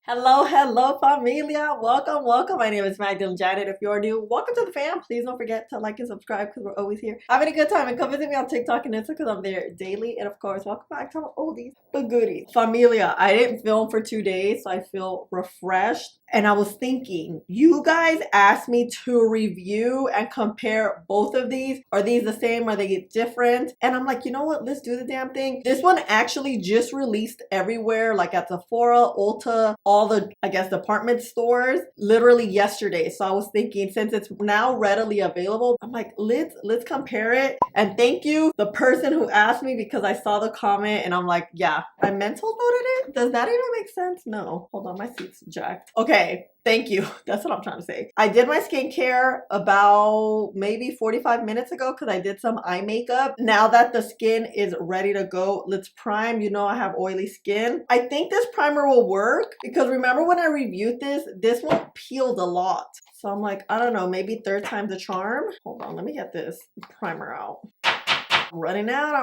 Hello, familia. Welcome. My name is Magdaline Janet. If you're new, welcome to the fam. Please don't forget to like and subscribe because we're always here having a good time. And come visit me on TikTok and Insta because I'm there daily. And of course, welcome back to my oldies but goodies. Familia, I didn't film for 2 days, so I feel refreshed. And I was thinking, you guys asked me to review and compare both of these. Are these the same? Are they different? And I'm like, you know what? Let's do the damn thing. This one actually just released everywhere, like at Sephora, Ulta, all the, I guess, department stores, literally yesterday. So I was thinking, since it's now readily available, I'm like, let's compare it. And thank you, the person who asked me, because I saw the comment and I'm like, yeah, I mental noted it. Does that even make sense? No. Hold on, my seat's jacked. Okay. Thank you. That's what I'm trying to say. I did my skincare about maybe 45 minutes ago because I did some eye makeup. Now that the skin is ready to go, let's prime. You know I have oily skin. I think this primer will work because remember when I reviewed this one peeled a lot. So I'm like, I don't know, maybe third time's a charm. Hold on, let me get this primer out. I'm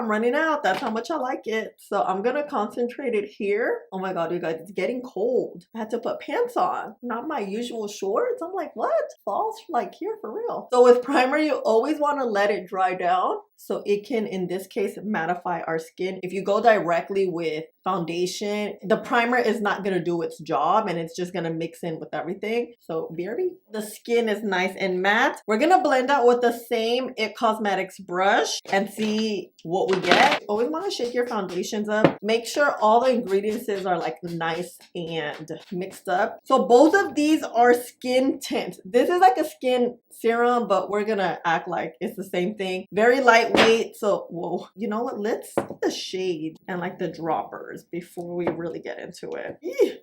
running out. That's how much I like it. So I'm gonna concentrate it here. Oh my god, you guys, it's getting cold. I had to put pants on, not my usual shorts. I'm like, what? Fall's like here for real. So with primer, you always want to let it dry down so it can, in this case, mattify our skin. If you go directly with foundation, the primer is not gonna do its job and it's just gonna mix in with everything. So BRB. The skin is nice and matte. We're gonna blend out with the same IT Cosmetics brush and see what we get. Always want to shake your foundations up. Make sure all the ingredients are like nice and mixed up. So both of these are skin tint. This is like a skin serum, but we're gonna act like it's the same thing. Very lightweight. So whoa, you know what? Let's see the shade and like the droppers before we really get into it. Eeh.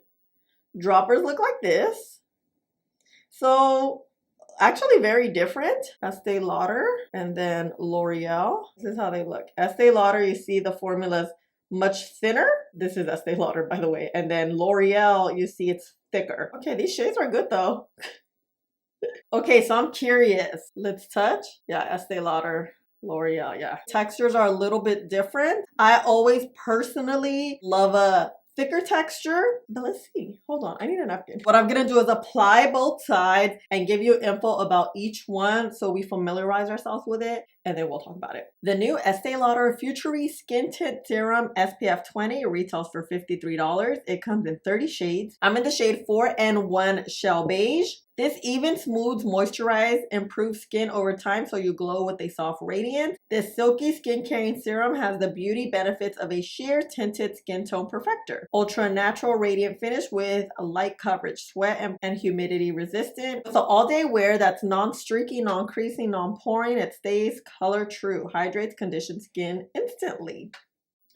Droppers look like this. So actually very different. Estee Lauder and then L'Oreal. This is how they look. Estee Lauder, you see the formula's much thinner. This is Estee Lauder, by the way. And then L'Oreal, you see it's thicker. Okay, these shades are good though. Okay, so I'm curious. Let's touch. Yeah, Estee Lauder. L'Oreal, yeah. Textures are a little bit different. I always personally love a thicker texture, but let's see. Hold on, I need a napkin. What I'm gonna do is apply both sides and give you info about each one so we familiarize ourselves with it, and then we'll talk about it. The new Estee Lauder Futurist Skin Tint Serum SPF 20 retails for $53. It comes in 30 shades. I'm in the shade 4N1 Shell Beige. This even smooths, moisturize, improves skin over time so you glow with a soft radiance. This silky skin caring serum has the beauty benefits of a sheer tinted skin tone perfector. Ultra natural radiant finish with a light coverage, sweat and humidity resistant. It's an all day wear that's non-streaky, non-creasing, non-poring. It stays color true, hydrates conditioned skin instantly.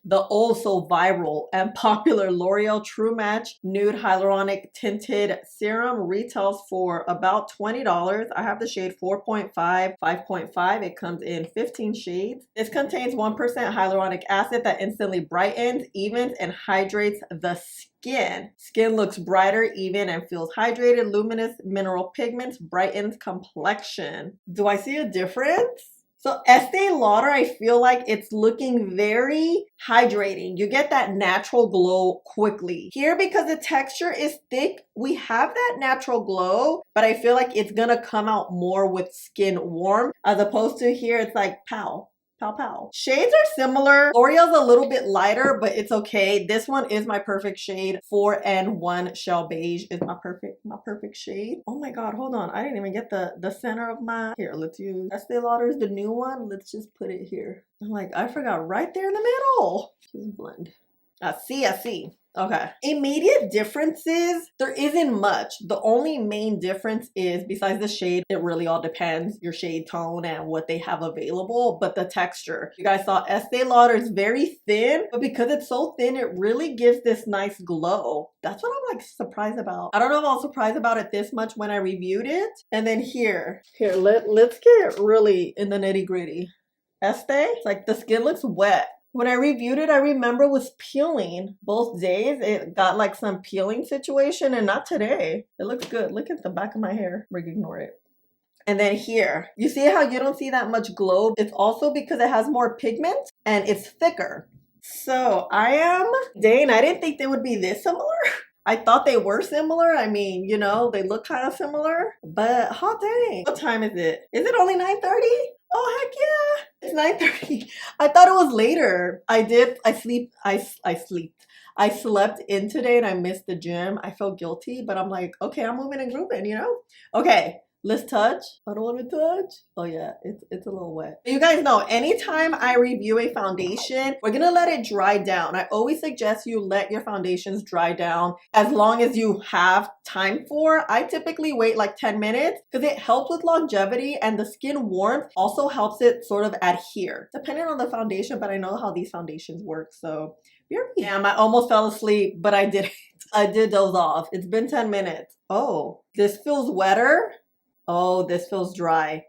The also viral and popular L'Oreal True Match Nude Hyaluronic Tinted Serum retails for about $20. I have the shade 4.5, 5.5. It comes in 15 shades. This contains 1% hyaluronic acid that instantly brightens, evens, and hydrates the skin. Skin looks brighter, even, and feels hydrated. Luminous mineral pigments brightens complexion. Do I see a difference? So Estee Lauder, I feel like it's looking very hydrating. You get that natural glow quickly. Here, because the texture is thick, we have that natural glow, but I feel like it's gonna come out more with skin warm, as opposed to here, it's like pow. Pow pow. Shades are similar. L'Oreal's a little bit lighter, but it's okay. This one is my perfect shade. 4N1 Shell Beige is my perfect shade. Oh my god, hold on. I didn't even get the center of my... Here, let's use Estee Lauder's the new one. Let's just put it here. I'm like, I forgot right there in the middle. Just blend. I see. Okay. Immediate differences, there isn't much. The only main difference is, besides the shade, it really all depends, your shade tone and what they have available, but the texture. You guys saw Estee Lauder is very thin, but because it's so thin, it really gives this nice glow. That's what I'm like surprised about. I don't know if I was surprised about it this much when I reviewed it. And then here, let's get really in the nitty gritty. Estee, it's like the skin looks wet. When I reviewed it, I remember it was peeling both days. It got like some peeling situation, and not today. It looks good. Look at the back of my hair. We can ignore it. And then here, you see how you don't see that much glow? It's also because it has more pigment and it's thicker. So I am, dang, I didn't think they would be this similar. I thought they were similar. I mean, you know, they look kind of similar, but hot dang. What time is it? Is it only 9:30? Oh, heck yeah. It's 9:30. I thought it was later. I slept in today and I missed the gym. I felt guilty, but I'm like, okay, I'm moving and grooving, you know? Okay. Let's touch. I don't want to touch. Oh yeah, it's a little wet. You guys know, anytime I review a foundation, we're gonna let it dry down. I always suggest you let your foundations dry down as long as you have time for. I typically wait like 10 minutes because it helps with longevity, and the skin warmth also helps it sort of adhere. Depending on the foundation, but I know how these foundations work, so damn, I almost fell asleep, but I didn't. I did doze off. It's been 10 minutes. Oh, this feels wetter. Oh, this feels dry.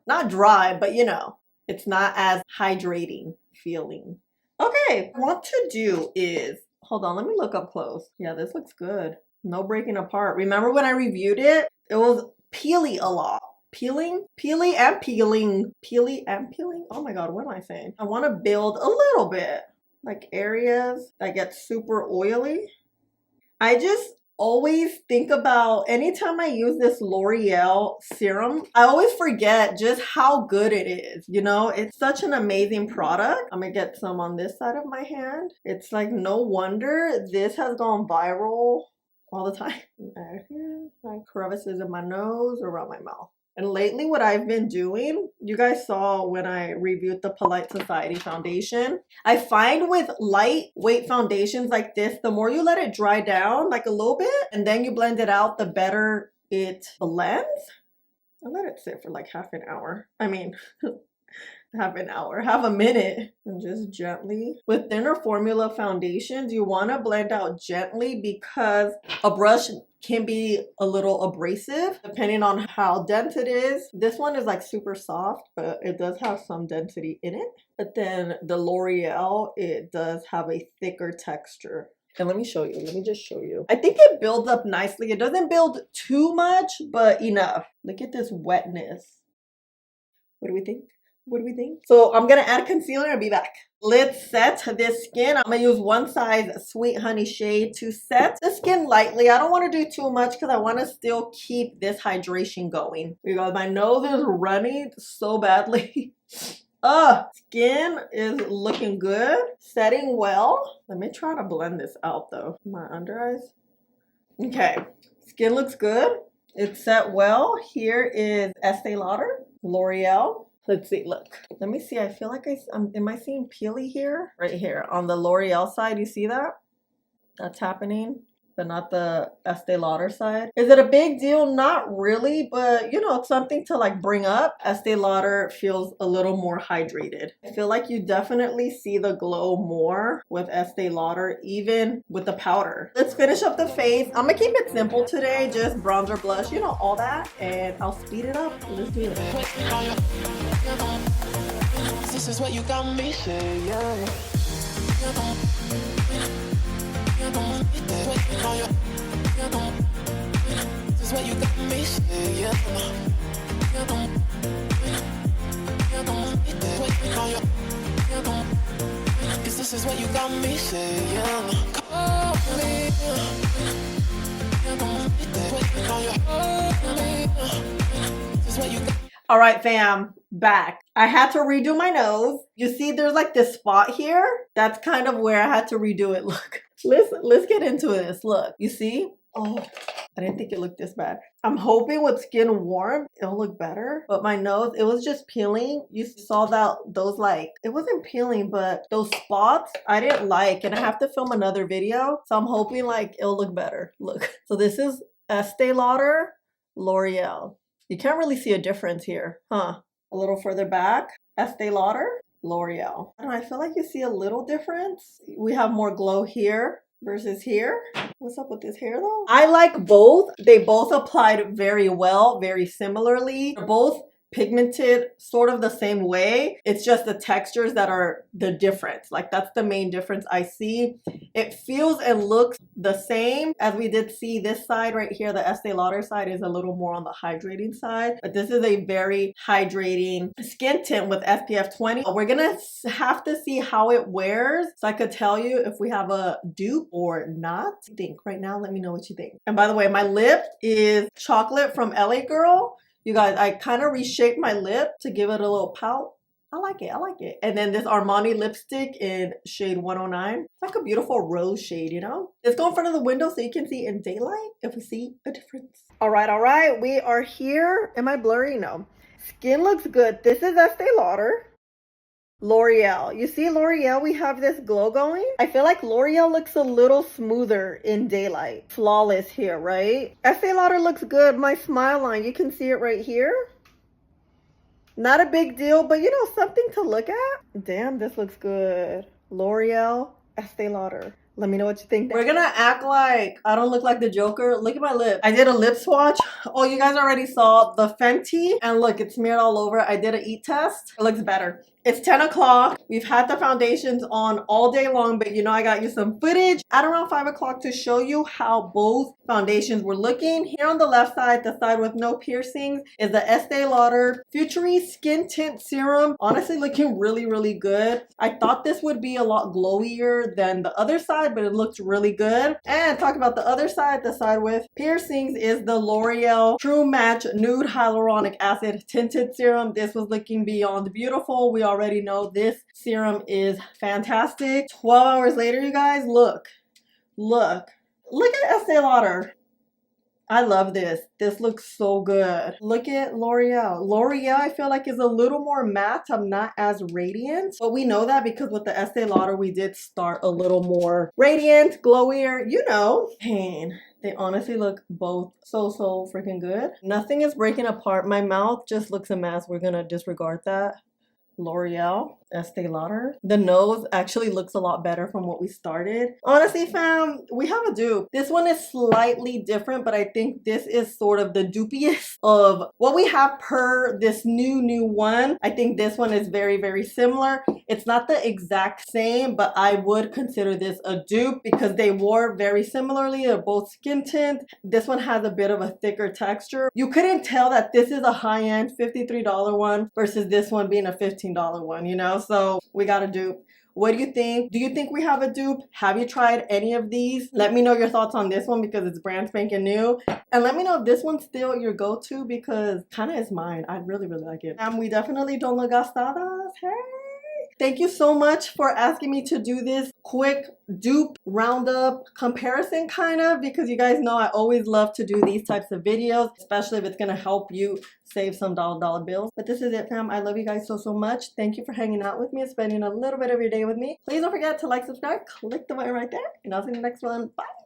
Not dry, but you know, it's not as hydrating feeling. Okay, what I want to do is, hold on, let me look up close. Yeah, this looks good. No breaking apart. Remember when I reviewed it? It was peely a lot. Peely and peeling. Oh my God, what am I saying? I want to build a little bit, like areas that get super oily. I just always think about, anytime I use this L'Oreal serum, I always forget just how good it is. You know, it's such an amazing product. I'm gonna get some on this side of my hand. It's like, no wonder this has gone viral all the time. My crevices in my nose, around my mouth. And lately what I've been doing, you guys saw when I reviewed the Polite Society foundation, I find with lightweight foundations like this, the more you let it dry down like a little bit and then you blend it out, the better it blends. I let it sit for like half an hour. I mean, half a minute, and just gently. With thinner formula foundations, you want to blend out gently because a brush can be a little abrasive depending on how dense it is. This one is like super soft, but it does have some density in it. But then the L'Oreal, it does have a thicker texture. And let me show you. Let me just show you. I think it builds up nicely. It doesn't build too much, but enough. Look at this wetness. What do we think? What do we think? So I'm gonna add concealer and be back. Let's set this skin. I'm gonna use one size Sweet Honey shade to set the skin lightly. I don't want to do too much because I want to still keep this hydration going. Because my nose is running so badly. Skin is looking good, setting well. Let me try to blend this out though. My under eyes. Okay, skin looks good. It's set well. Here is Estee Lauder, L'Oreal. Let's see, look. Let me see. I feel like am I seeing peely here? Right here on the L'Oreal side, you see that? That's happening, but not the Estee Lauder side. Is it a big deal? Not really, but you know, it's something to like bring up. Estee Lauder feels a little more hydrated. I feel like you definitely see the glow more with Estee Lauder, even with the powder. Let's finish up the face. I'm gonna keep it simple today, just bronzer, blush, you know, all that, and I'll speed it up. Let's do it. This is what you got me saying. This is what you got me saying. This is what you got me saying. Call me. This is what you got. All right, fam, back. I had to redo my nose. You see there's like this spot here? That's kind of where I had to redo it. Look, let's get into this. Look, you see? Oh, I didn't think it looked this bad. I'm hoping with skin warm, it'll look better. But my nose, it was just peeling. You saw that, those like, it wasn't peeling, but those spots I didn't like. And I have to film another video. So I'm hoping like it'll look better. Look, so this is Estee Lauder, L'Oreal. You can't really see a difference here, huh? A little further back, Estee Lauder, L'Oreal. I feel like you see a little difference. We have more glow here versus here. What's up with this hair though? I like both. They both applied very well, very similarly. They're both pigmented sort of the same way. It's just the textures that are the difference. Like that's the main difference I see. It feels and looks the same as we did see this side right here. The Estee Lauder side is a little more on the hydrating side, but this is a very hydrating skin tint with SPF 20. We're gonna have to see how it wears so I could tell you if we have a dupe or not. What do you think right now? Let me know what you think. And by the way, my lip is chocolate from LA Girl. You guys, I kind of reshaped my lip to give it a little pout. I like it. I like it. And then this Armani lipstick in shade 109. It's like a beautiful rose shade, you know? Let's go in front of the window so you can see in daylight if we see a difference. All right. We are here. Am I blurry? No. Skin looks good. This is Estee Lauder. L'Oreal. You see L'Oreal, we have this glow going. I feel like L'Oreal looks a little smoother in daylight. Flawless here, right? Estee Lauder looks good. My smile line, you can see it right here. Not a big deal, but you know, something to look at. Damn, this looks good. L'Oreal, Estee Lauder. Let me know what you think. We're gonna act like I don't look like the Joker. Look at my lip. I did a lip swatch. Oh, you guys already saw the Fenty. And look, it's smeared all over. I did an eat test. It looks better. It's 10 o'clock. We've had the foundations on all day long, but you know I got you some footage at around 5 o'clock to show you how both foundations were looking. Here on the left side, the side with no piercings, is the Estee Lauder Futurist Skin Tint Serum. Honestly, looking really good. I thought this would be a lot glowier than the other side, but it looked really good. And talk about the other side, the side with piercings, is the L'Oreal True Match Nude Hyaluronic Acid Tinted Serum. This was looking beyond beautiful. We already know this serum is fantastic. 12 hours later, you guys, look at Estee Lauder. I love this. This looks so good. Look at L'Oreal. L'Oreal, I feel like, is a little more matte. I'm not as radiant, but we know that because with the Estee Lauder, we did start a little more radiant, glowier, you know. Pain. They honestly look both so freaking good. Nothing is breaking apart. My mouth just looks a mess. We're gonna disregard that. L'Oreal, Estee Lauder. The nose actually looks a lot better from what we started. Honestly, fam, we have a dupe. This one is slightly different, but I think this is sort of the dupiest of what we have per this new one. I think this one is very similar. It's not the exact same, but I would consider this a dupe because they wore very similarly. They're both skin tint. This one has a bit of a thicker texture. You couldn't tell that this is a high-end $53 one versus this one being a $15 one, you know? So we got a dupe. What do you think? Do you think we have a dupe? Have you tried any of these? Let me know your thoughts on this one because it's brand spanking new. And let me know if this one's still your go-to because kind of is mine. I really like it. And we definitely don't look gastadas. Hey! Thank you so much for asking me to do this quick dupe roundup comparison kind of, because you guys know I always love to do these types of videos, especially if it's going to help you save some dollar bills. But this is it, fam. I love you guys so much. Thank you for hanging out with me and spending a little bit of your day with me. Please don't forget to like, subscribe, click the button right there, and I'll see you in the next one. Bye.